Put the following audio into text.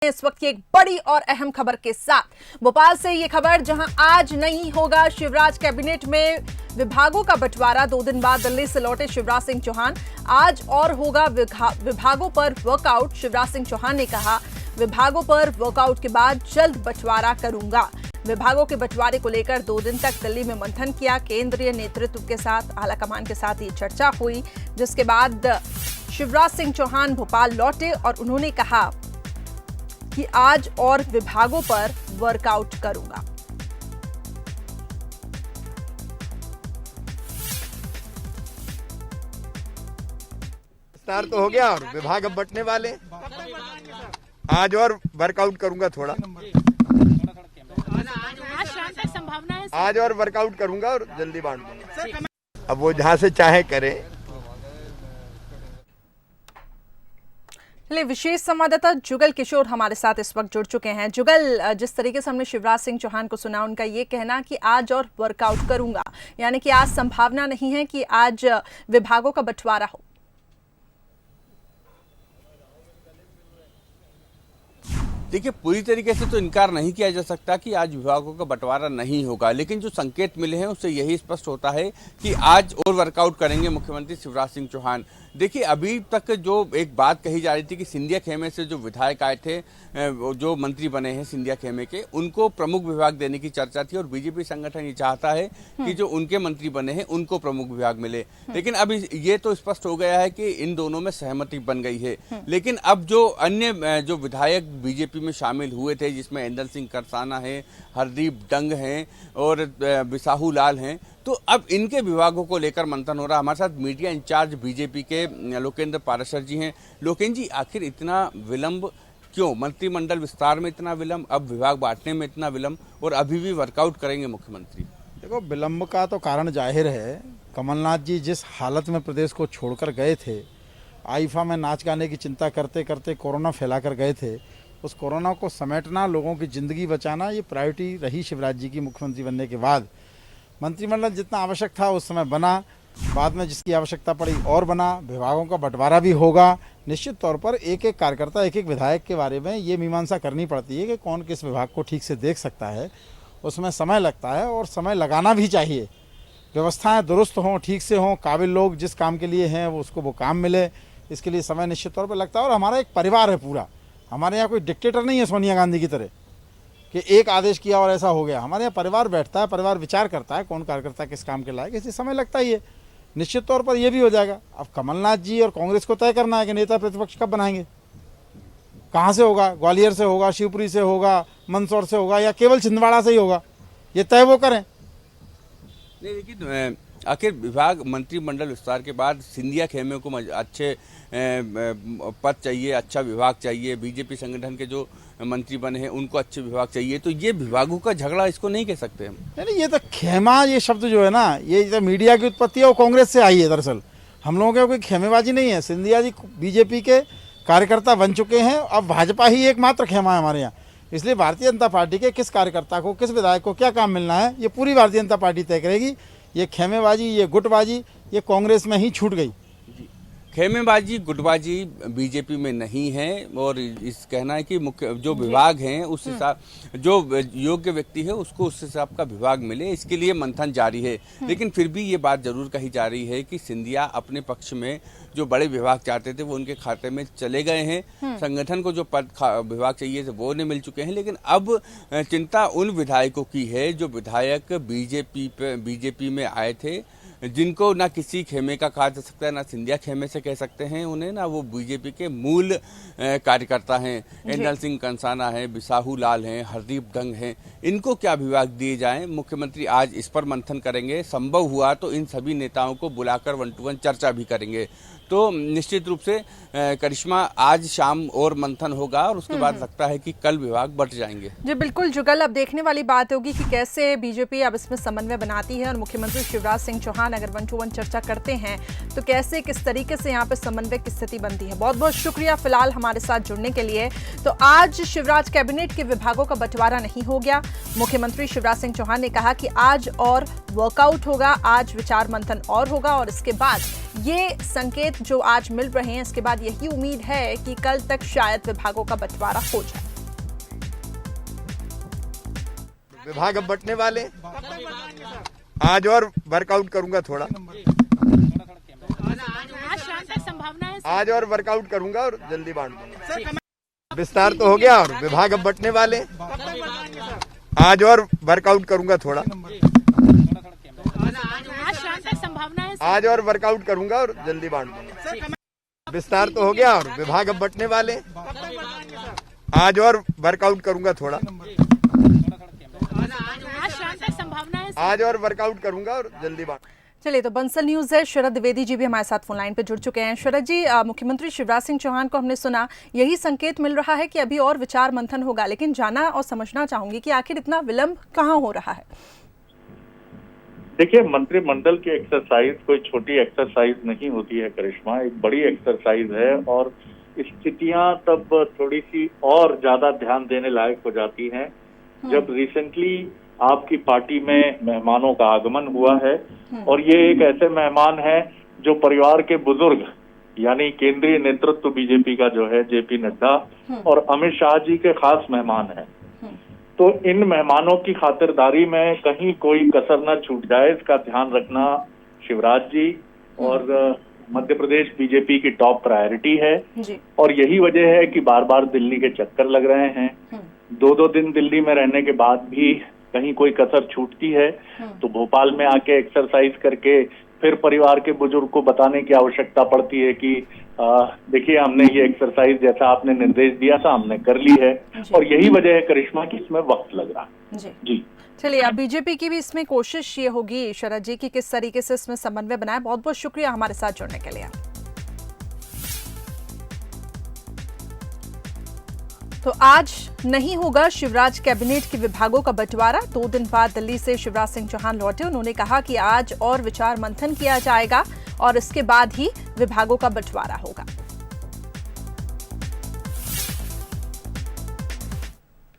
इस वक्त की एक बड़ी और अहम खबर के साथ भोपाल से ये खबर, जहां आज नहीं होगा शिवराज कैबिनेट में विभागों का बंटवारा। 2 दिन बाद दिल्ली से लौटे शिवराज सिंह चौहान, आज और होगा विभागों पर वर्कआउट। शिवराज सिंह चौहान ने कहा, विभागों पर वर्कआउट के बाद जल्द बंटवारा करूंगा। विभागों के बंटवारे को लेकर 2 दिन तक दिल्ली में मंथन किया। केंद्रीय नेतृत्व के साथ, आलाकमान के साथ ये चर्चा हुई, जिसके बाद शिवराज सिंह चौहान भोपाल लौटे और उन्होंने कहा कि आज और विभागों पर वर्कआउट करूंगा। स्टार तो हो गया और विभाग अब बंटने वाले। आज और वर्कआउट करूंगा थोड़ा, आज और वर्कआउट करूंगा और जल्दी बांट दूंगा। अब वो जहां से चाहे करे। विशेष संवाददाता जुगल किशोर हमारे साथ इस वक्त जुड़ चुके हैं। जुगल, जिस तरीके से हमने शिवराज सिंह चौहान को सुना, उनका ये कहना कि आज और वर्कआउट करूंगा, यानी कि आज संभावना नहीं है कि आज विभागों का बंटवारा हो। देखिए, पूरी तरीके से तो इनकार नहीं किया जा सकता कि आज विभागों का बंटवारा नहीं होगा, लेकिन जो संकेत मिले हैं उससे यही स्पष्ट होता है कि आज और वर्कआउट करेंगे मुख्यमंत्री शिवराज सिंह चौहान। देखिए, अभी तक जो एक बात कही जा रही थी कि सिंधिया खेमे से जो विधायक आए थे, जो मंत्री बने हैं सिंधिया खेमे के, उनको प्रमुख विभाग देने की चर्चा थी और बीजेपी संगठन ये चाहता है कि जो उनके मंत्री बने हैं उनको प्रमुख विभाग मिले। लेकिन अब ये तो स्पष्ट हो गया है कि इन दोनों में सहमति बन गई है। लेकिन अब जो अन्य जो विधायक बीजेपी में शामिल हुए थे, जिसमें इंदर सिंह करसाना है, हरदीप डंग हैं और बिसाहू लाल हैं, तो अब इनके विभागों को लेकर मंथन हो रहा है। हमारे साथ मीडिया इंचार्ज बीजेपी के लोकेंद्र पाराशर जी हैं। लोकेंद्र जी, आखिर इतना विलंब क्यों? मंत्रिमंडल विस्तार में इतना विलंब, अब विभाग बांटने में इतना विलंब, और अभी भी वर्कआउट करेंगे मुख्यमंत्री? देखो, विलंब का तो कारण जाहिर है। कमलनाथ जी जिस हालत में प्रदेश को छोड़कर गए थे, आईफा में नाच गाने की चिंता करते करते कोरोना फैलाकर गए थे, उस कोरोना को समेटना, लोगों की ज़िंदगी बचाना, ये प्रायोरिटी रही शिवराज जी की मुख्यमंत्री बनने के बाद। मंत्रिमंडल जितना आवश्यक था उस समय बना, बाद में जिसकी आवश्यकता पड़ी और बना। विभागों का बंटवारा भी होगा। निश्चित तौर पर एक एक कार्यकर्ता, एक एक विधायक के बारे में ये मीमांसा करनी पड़ती है कि कौन किस विभाग को ठीक से देख सकता है। उसमें समय लगता है और समय लगाना भी चाहिए। व्यवस्थाएँ दुरुस्त हों, ठीक से हों, काबिल लोग जिस काम के लिए हैं उसको वो काम मिले, इसके लिए समय निश्चित तौर पर लगता है। और हमारा एक परिवार है पूरा, हमारे यहाँ कोई डिक्टेटर नहीं है सोनिया गांधी की तरह कि एक आदेश किया और ऐसा हो गया। हमारे यहाँ परिवार बैठता है, परिवार विचार करता है कौन कार्यकर्ता किस काम के लायक, इसलिए समय लगता ही है। निश्चित तौर पर यह भी हो जाएगा। अब कमलनाथ जी और कांग्रेस को तय करना है कि नेता प्रतिपक्ष कब बनाएंगे, कहाँ से होगा, ग्वालियर से होगा, शिवपुरी से होगा, मंदसौर से होगा, या केवल छिंदवाड़ा से ही होगा, ये तय वो करें। नहीं, लेकिन आखिर विभाग मंत्रिमंडल विस्तार के बाद सिंधिया खेमे को अच्छे पद चाहिए, अच्छा विभाग चाहिए। बीजेपी संगठन के जो मंत्री बने हैं उनको अच्छे विभाग चाहिए, तो ये विभागों का झगड़ा इसको नहीं कह सकते हम। नहीं, ये तो खेमा, ये शब्द जो है ना, ये तो मीडिया की उत्पत्ति है, वो कांग्रेस से आई है। दरअसल हम लोगों के कोई खेमेबाजी नहीं है। सिंधिया जी बीजेपी के कार्यकर्ता बन चुके हैं, अब भाजपा ही एकमात्र खेमा है हमारे यहाँ। इसलिए भारतीय जनता पार्टी के किस कार्यकर्ता को, किस विधायक को क्या काम मिलना है, ये पूरी भारतीय जनता पार्टी तय करेगी। ये खेमेबाजी, ये गुटबाजी, ये कांग्रेस में ही छूट गई। खेमेबाजी, गुटबाजी बीजेपी में नहीं है, और इस कहना है कि मुख्य जो विभाग हैं उस हिसाब, जो योग्य व्यक्ति है उसको उस हिसाब का विभाग मिले, इसके लिए मंथन जारी है। लेकिन फिर भी ये बात जरूर कही जा रही है कि सिंधिया अपने पक्ष में जो बड़े विभाग चाहते थे वो उनके खाते में चले गए हैं। संगठन को जो पद विभाग चाहिए थे वो उन्हें मिल चुके हैं। लेकिन अब चिंता उन विधायकों की है जो विधायक बीजेपी में आए थे, जिनको ना किसी खेमे का कहा जा सकता है, ना सिंधिया खेमे से कह सकते हैं उन्हें, ना वो बीजेपी के मूल कार्यकर्ता हैं। इंदर सिंह कंसाना है, बिसाहू लाल हैं, हरदीप डंग हैं, इनको क्या विभाग दिए जाएं? मुख्यमंत्री आज इस पर मंथन करेंगे। संभव हुआ तो इन सभी नेताओं को बुलाकर 1 to 1 चर्चा भी करेंगे। तो निश्चित रूप से करिश्मा, आज शाम और मंथन होगा और उसके बाद लगता है कि कल विभाग बंट जाएंगे। जी बिल्कुल जुगल, अब देखने वाली बात होगी कि कैसे बीजेपी अब इसमें समन्वय बनाती है और मुख्यमंत्री शिवराज सिंह चौहान अगर 1 to 1 चर्चा करते हैं तो कैसे, किस तरीके से यहाँ पे समन्वय की स्थिति बनती है। बहुत बहुत शुक्रिया फिलहाल हमारे साथ जुड़ने के लिए। तो आज शिवराज कैबिनेट के विभागों का बंटवारा नहीं हो गया। मुख्यमंत्री शिवराज सिंह चौहान ने कहा कि आज और वर्कआउट होगा, आज विचार मंथन और होगा, और इसके बाद ये संकेत जो आज मिल रहे हैं, इसके बाद यही उम्मीद है कि कल तक शायद विभागों का बंटवारा हो जाए। विभाग अब बंटने वाले। आज और वर्कआउट करूंगा थोड़ा, आज शाम तक संभावना है। आज और वर्कआउट करूंगा और जल्दी बांट दूंगा। विस्तार तो हो गया और विभाग अब बंटने वाले। आज और वर्कआउट करूंगा थोड़ा, आज शाम तक संभावना है। आज और वर्कआउट करूंगा और जल्दी बांट दूंगा। विस्तार तो हो गया और विभाग अब बंटने वाले। आज और वर्कआउट करूंगा थोड़ा, आज शाम तक संभावना है। आज और वर्कआउट करूंगा और जल्दी बांट। चलिए, तो बंसल न्यूज है, शरद द्विवेदी जी भी हमारे साथ फोन लाइन पे जुड़ चुके हैं। शरद जी, मुख्यमंत्री शिवराज सिंह चौहान को हमने सुना, यही संकेत मिल रहा है कि अभी और विचार मंथन होगा, लेकिन जानना और समझना चाहूंगी कि आखिर इतना विलंब कहाँ हो रहा है। देखिए, मंत्रिमंडल की एक्सरसाइज कोई छोटी एक्सरसाइज नहीं होती है करिश्मा, एक बड़ी एक्सरसाइज है और स्थितियां तब थोड़ी सी और ज्यादा ध्यान देने लायक हो जाती हैं जब रिसेंटली आपकी पार्टी में मेहमानों का आगमन हुआ है और ये एक ऐसे मेहमान हैं जो परिवार के बुजुर्ग यानी केंद्रीय नेतृत्व बीजेपी का जो है जेपी नड्डा और अमित शाह जी के खास मेहमान हैं। तो इन मेहमानों की खातिरदारी में कहीं कोई कसर न छूट जाए, इसका ध्यान रखना शिवराज जी और मध्य प्रदेश बीजेपी की टॉप प्रायोरिटी है जी। और यही वजह है कि बार बार दिल्ली के चक्कर लग रहे हैं। 2-2 दिन दिल्ली में रहने के बाद भी कहीं कोई कसर छूटती है तो भोपाल में आके एक्सरसाइज करके फिर परिवार के बुजुर्ग को बताने की आवश्यकता पड़ती है कि देखिए, हमने ये एक्सरसाइज जैसा आपने निर्देश दिया था हमने कर ली है और यही वजह है करिश्मा की इसमें वक्त लग रहा है। जी चलिए, अब बीजेपी की भी इसमें कोशिश ये होगी शरद जी की किस तरीके से इसमें समन्वय बनाए। बहुत बहुत शुक्रिया हमारे साथ जुड़ने के लिए। तो आज नहीं होगा शिवराज कैबिनेट के विभागों का बंटवारा। 2 दिन बाद दिल्ली से शिवराज सिंह चौहान लौटे। उन्होंने कहा कि आज और विचार मंथन किया जाएगा और इसके बाद ही विभागों का बंटवारा होगा।